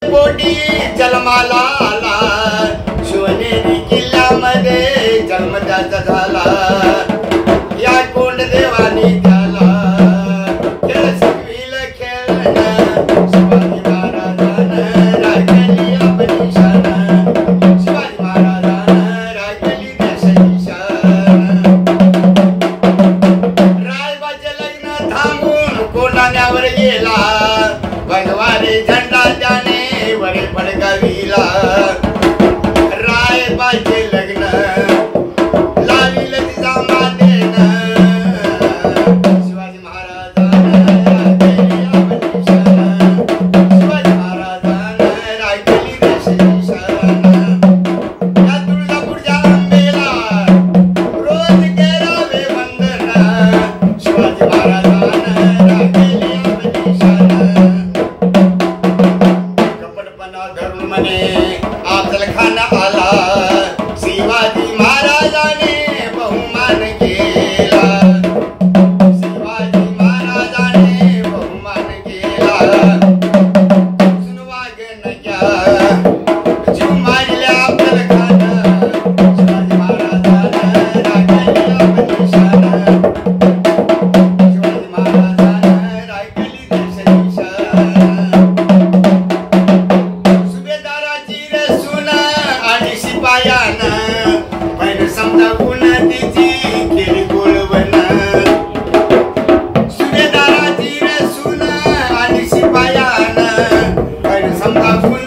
पोटी जन्माला आला, शिवनेरी किल्ल्यामध्ये जन्म त्याचा झाला. या कोंड देवानी त्याला खेळ शिकविल खेळणं, शिवाजी महाराजानं राखली आपली शान, शिवाजी महाराजानं राखली देशाची शान. रायबाचे लग्न थांबून कोंढाण्यावर गेला, भगवाने झंडा त्याने वरे फडकाविला. रायबाचे लग्न लाविल तिचा मातेनं, शिवाजी महाराजानं राखली आपली शान, शिवाजी महाराजानं राखली देशाची शान. या तुळजापूरच्या आंबेला रोज केरावे वंदन, शिवाजी महाराजानं राखली आपली शान. धरून म्हणे अफजल खान आला, शिवाजी महाराजाने बहुमान केला, शिवाजी महाराजाने बहुमान केला. वागणक्या जीव मारल्या अफजल खान, शिवाजी महाराजानं राखली आपली शान, शिवाजी महाराजानं राखली देशाची शान. शिपायानं पण समजावून तिची केली गोळवण, सुभेदाराची रसून आणि शिपायानं पण समजावून